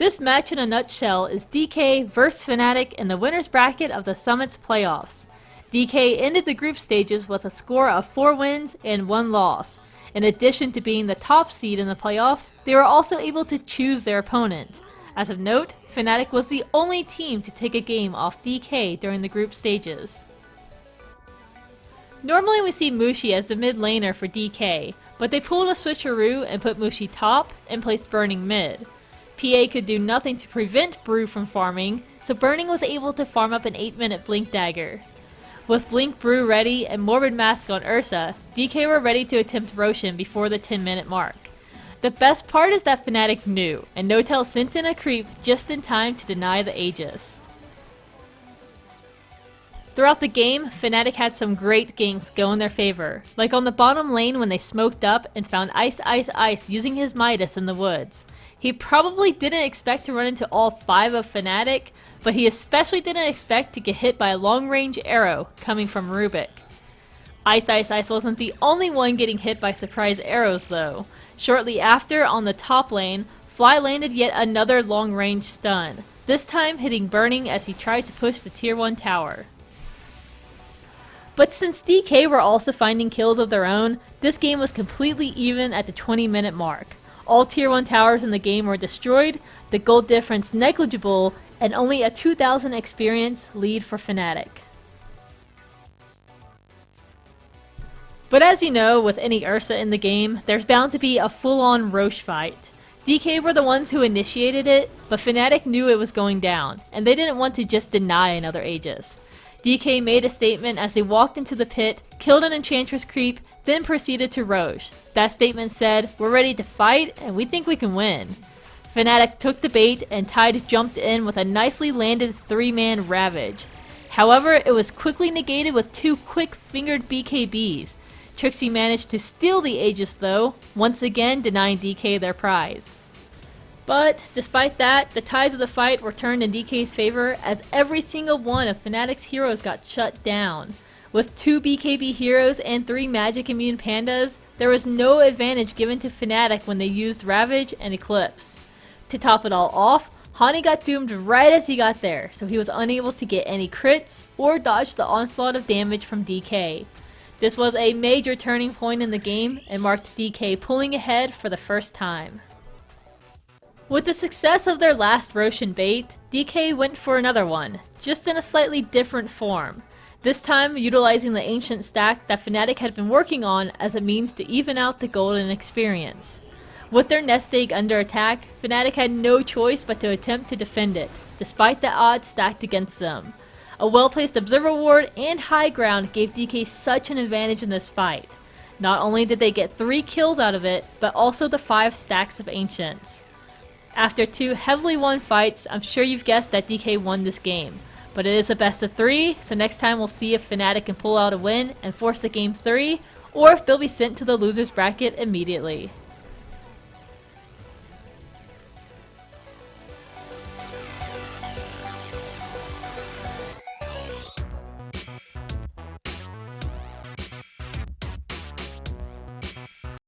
This match in a nutshell is DK vs Fnatic in the winner's bracket of the Summit's playoffs. DK ended the group stages with a score of 4 wins and 1 loss. In addition to being the top seed in the playoffs, they were also able to choose their opponent. As of note, Fnatic was the only team to take a game off DK during the group stages. Normally we see Mushi as the mid laner for DK, but they pulled a switcheroo and put Mushi top and placed Burning mid. PA could do nothing to prevent Brew from farming, so Burning was able to farm up an 8-minute Blink Dagger. With Blink Brew ready and Morbid Mask on Ursa, DK were ready to attempt Roshan before the 10-minute mark. The best part is that Fnatic knew, and Notel sent in a creep just in time to deny the Aegis. Throughout the game, Fnatic had some great ganks go in their favor, like on the bottom lane when they smoked up and found Ice using his Midas in the woods. He probably didn't expect to run into all 5 of Fnatic, but he especially didn't expect to get hit by a long-range arrow coming from Rubik. Ice wasn't the only one getting hit by surprise arrows though. Shortly after, on the top lane, Fly landed yet another long-range stun, this time hitting Burning as he tried to push the tier 1 tower. But since DK were also finding kills of their own, this game was completely even at the 20-minute mark. All tier 1 towers in the game were destroyed, the gold difference negligible, and only a 2000 experience lead for Fnatic. But as you know, with any Ursa in the game, there's bound to be a full-on Roche fight. DK were the ones who initiated it, but Fnatic knew it was going down, and they didn't want to just deny another Aegis. DK made a statement as they walked into the pit, killed an Enchantress creep, then proceeded to Roche. That statement said, "We're ready to fight, and we think we can win." Fnatic took the bait, and Tide jumped in with a nicely landed 3-man Ravage. However, it was quickly negated with 2 quick-fingered BKBs. Trixie managed to steal the Aegis though, once again denying DK their prize. But despite that, the tides of the fight were turned in DK's favor as every single one of Fnatic's heroes got shut down. With 2 BKB heroes and 3 magic immune pandas, there was no advantage given to Fnatic when they used Ravage and Eclipse. To top it all off, Hani got doomed right as he got there, so he was unable to get any crits or dodge the onslaught of damage from DK. This was a major turning point in the game and marked DK pulling ahead for the first time. With the success of their last Roshan bait, DK went for another one, just in a slightly different form. This time utilizing the ancient stack that Fnatic had been working on as a means to even out the golden experience. With their nest egg under attack, Fnatic had no choice but to attempt to defend it, despite the odds stacked against them. A well-placed observer ward and high ground gave DK such an advantage in this fight. Not only did they get 3 kills out of it, but also the 5 stacks of ancients. After 2 heavily won fights, I'm sure you've guessed that DK won this game. But it is a best of 3, so next time we'll see if Fnatic can pull out a win and force a game 3, or if they'll be sent to the loser's bracket immediately.